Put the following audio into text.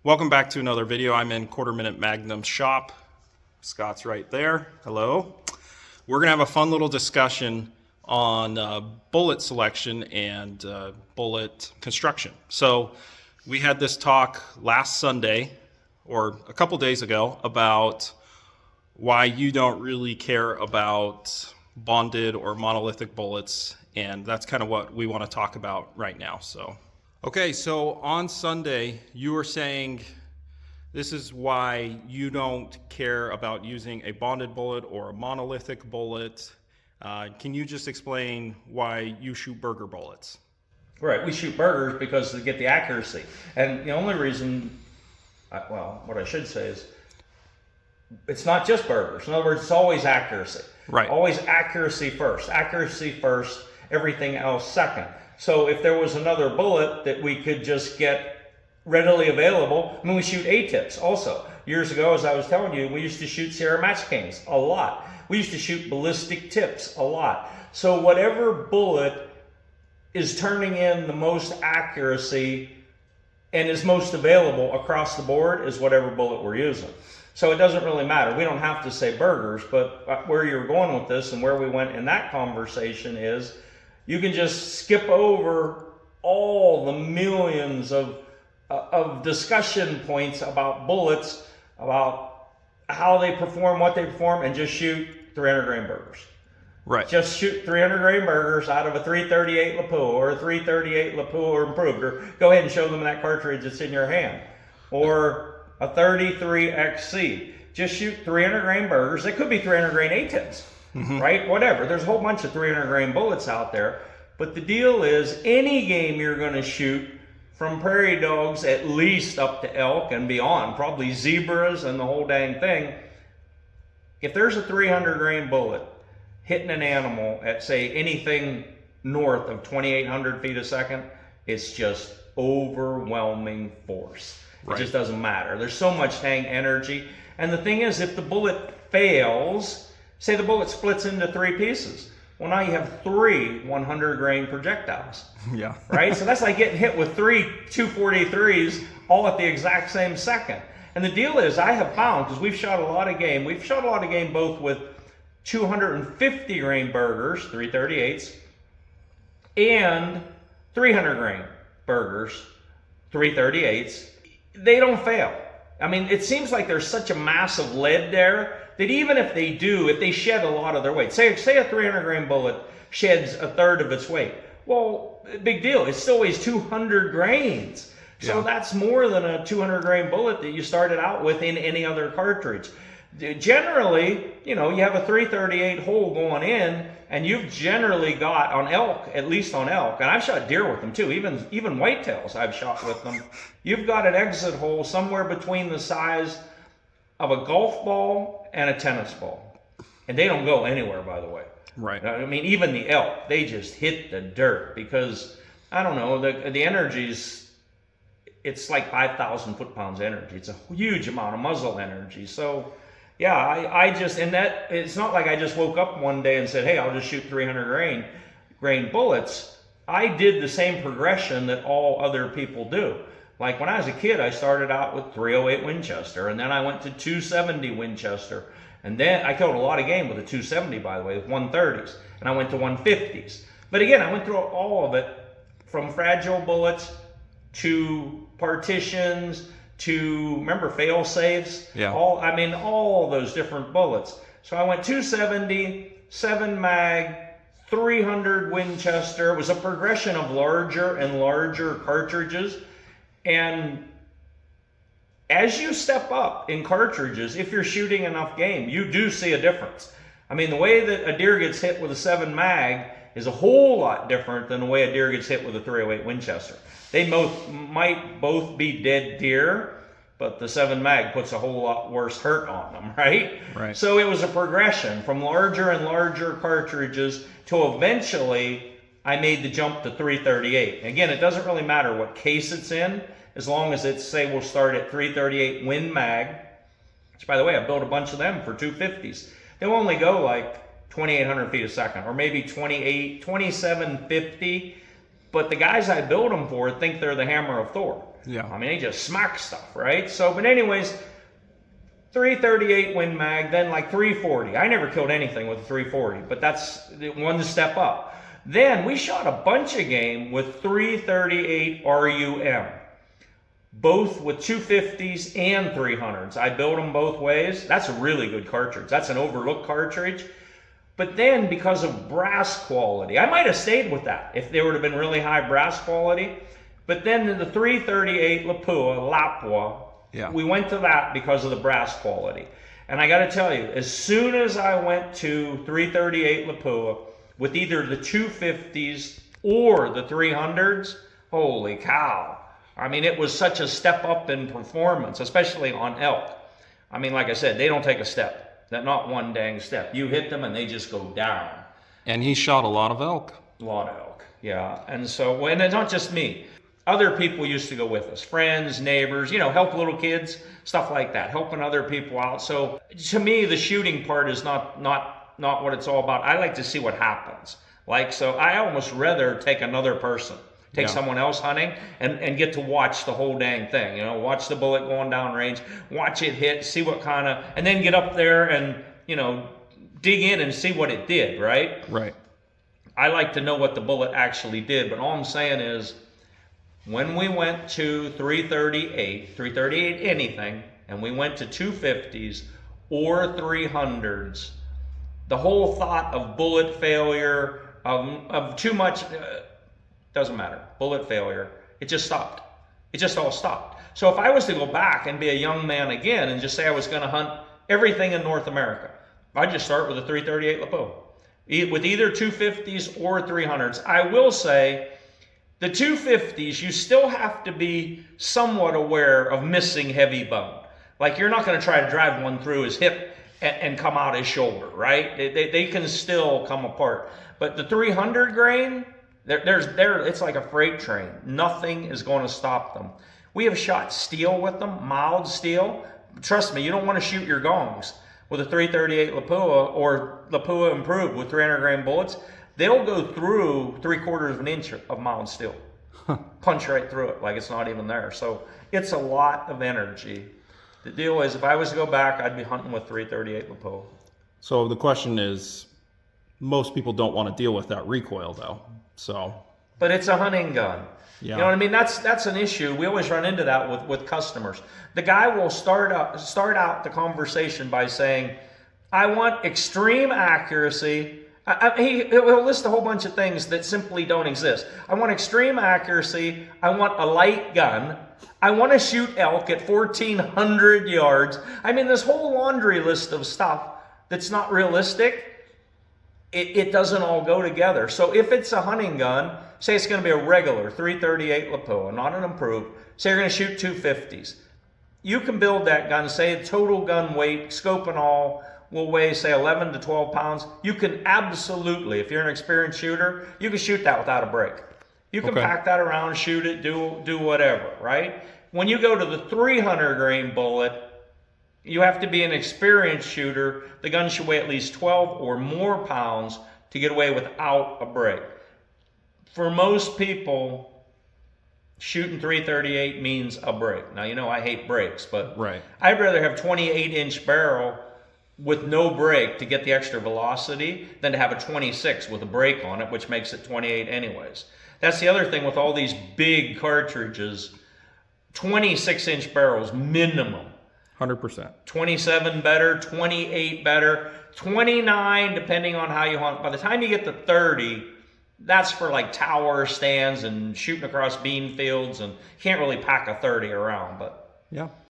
Welcome back to another video. I'm in Minute Magnums shop. Scott's right there. Hello. We're gonna have a fun little discussion on bullet selection and bullet construction. So we had this talk last Sunday or a couple days ago about why you don't really care about bonded or monolithic bullets, and that's kind of what we want to talk about right now. Okay, so on Sunday, you were saying this is why you don't care about using a bonded bullet or a monolithic bullet. Can you just explain why you shoot burger bullets? Right, we shoot burgers because to get the accuracy. And the only reason, what I should say is, it's not just burgers. In other words, it's always accuracy. Right. Always accuracy first. Accuracy first, everything else second. So if there was another bullet that we could just get readily available, I mean, we shoot A-tips also. Years ago, as I was telling you, we used to shoot Sierra Match Kings a lot. We used to shoot ballistic tips a lot. So whatever bullet is turning in the most accuracy and is most available across the board is whatever bullet we're using. So it doesn't really matter. We don't have to say burgers, but where you're going with this and where we went in that conversation is you can just skip over all the millions of discussion points about bullets, about how they perform, what they perform, and just shoot 300 grain burgers. Right. Just shoot 300 grain burgers out of a 338 Lapua or a 338 Lapua or improved, or go ahead and show them that cartridge that's in your hand, or a 33 XC. Just shoot 300 grain burgers. They could be 300 grain A-tips, right? Whatever. There's a whole bunch of 300 grain bullets out there. But the deal is, any game you're going to shoot, from prairie dogs at least up to elk and beyond, probably zebras and the whole dang thing, if there's a 300 grain bullet hitting an animal at, say, anything north of 2,800 feet a second, it's just overwhelming force. It just doesn't matter. There's so much dang energy. And the thing is, if the bullet fails, say the bullet splits into three pieces, well, now you have three 100 grain projectiles. Yeah. Right? So that's like getting hit with three 243s all at the exact same second. And the deal is, I have found, because we've shot a lot of game both with 250 grain burgers, 338s, and 300 grain burgers, 338s. They don't fail. I mean, it seems like there's such a massive lead there that even if they do, if they shed a lot of their weight, say a 300 grain bullet sheds a third of its weight. Well, big deal. It still weighs 200 grains. So that's more than a 200 grain bullet that you started out with in any other cartridge. Generally, you have a 338 hole going in, and you've generally got on elk, at least on elk, and I've shot deer with them too, even whitetails I've shot with them. You've got an exit hole somewhere between the size of a golf ball and a tennis ball. And they don't go anywhere, by the way. Right. I mean, even the elk, they just hit the dirt because, I don't know, the energy's, it's like 5,000 foot-pounds energy. It's a huge amount of muzzle energy. So, yeah, I just, and that, it's not like I just woke up one day and said, hey, I'll just shoot 300 grain bullets. I did the same progression that all other people do. Like when I was a kid, I started out with 308 Winchester, and then I went to 270 Winchester. And then I killed a lot of game with a 270, by the way, with 130s. And I went to 150s. But again, I went through all of it, from fragile bullets to partitions, to, remember, fail safes? Yeah. All those different bullets. So I went 270, 7 mag, 300 Winchester. It was a progression of larger and larger cartridges. And as you step up in cartridges, if you're shooting enough game, you do see a difference. I mean, the way that a deer gets hit with a 7 mag is a whole lot different than the way a deer gets hit with a 308 Winchester. They might both be dead deer, but the 7 mag puts a whole lot worse hurt on them, right? Right. So it was a progression from larger and larger cartridges to eventually I made the jump to 338. Again, it doesn't really matter what case it's in, as long as it's, say, we'll start at 338 Win Mag, which, by the way, I built a bunch of them for 250s. They'll only go like 2,800 feet a second, or maybe 2750. But the guys I build them for think they're the hammer of Thor. Yeah. I mean, they just smack stuff, right? So, but anyways, 338 Win Mag, then like 340. I never killed anything with a 340, but that's one step up. Then we shot a bunch of game with 338 RUM, both with 250s and 300s. I built them both ways. That's a really good cartridge. That's an overlooked cartridge. But then because of brass quality, I might have stayed with that if there would have been really high brass quality. But then the 338 Lapua, Yeah. we went to that because of the brass quality. And I got to tell you, as soon as I went to 338 Lapua with either the 250s or the 300s, holy cow. I mean, it was such a step up in performance, especially on elk. I mean, like I said, they don't take a step. Not one dang step. You hit them and they just go down. And he shot a lot of elk. A lot of elk, yeah. And so, and it's not just me. Other people used to go with us, friends, neighbors, help little kids, stuff like that, helping other people out. So to me, the shooting part is not what it's all about. I like to see what happens. So I almost rather take another person, take someone else hunting and get to watch the whole dang thing, watch the bullet going down range, watch it hit, see what kind of, and then get up there and, dig in and see what it did, right? Right. I like to know what the bullet actually did, but all I'm saying is, when we went to 338 anything, and we went to 250s or 300s, the whole thought of bullet failure, of too much, doesn't matter, bullet failure, it just stopped. It just all stopped. So if I was to go back and be a young man again and just say I was going to hunt everything in North America, I'd just start with a 338 Lapua, with either 250s or 300s. I will say, the 250s, you still have to be somewhat aware of missing heavy bone. Like you're not going to try to drive one through his hip and come out his shoulder, right? They can still come apart. But the 300 grain, it's like a freight train. Nothing is going to stop them. We have shot steel with them, mild steel. Trust me, you don't want to shoot your gongs with a 338 Lapua or Lapua improved with 300 grain bullets. They'll go through 3/4 of an inch of mild steel. Punch right through it like it's not even there. So it's a lot of energy. The deal is, if I was to go back, I'd be hunting with 338 Lapua. So the question is, most people don't want to deal with that recoil though. So. But it's a hunting gun. Yeah. You know what I mean? That's an issue. We always run into that with customers. The guy will start out the conversation by saying, I want extreme accuracy. He'll list a whole bunch of things that simply don't exist. I want extreme accuracy. I want a light gun. I want to shoot elk at 1,400 yards. I mean, this whole laundry list of stuff that's not realistic, it doesn't all go together. So if it's a hunting gun, say it's going to be a regular 338 Lapua, not an improved, say you're going to shoot 250s. You can build that gun, say total gun weight, scope and all, will weigh, say, 11 to 12 pounds. You can absolutely, if you're an experienced shooter, you can shoot that without a break. You can pack that around, shoot it, do whatever, right? When you go to the 300 grain bullet, you have to be an experienced shooter. The gun should weigh at least 12 or more pounds to get away without a break. For most people, shooting 338 means a break. Now, I hate breaks, but I'd rather have 28-inch barrel with no brake to get the extra velocity than to have a 26 with a brake on it, which makes it 28 anyways. That's the other thing with all these big cartridges, 26-inch barrels minimum. 100%. 27 better, 28 better, 29 depending on how you hunt. By the time you get to 30, that's for like tower stands and shooting across bean fields, and you can't really pack a 30 around, but yeah.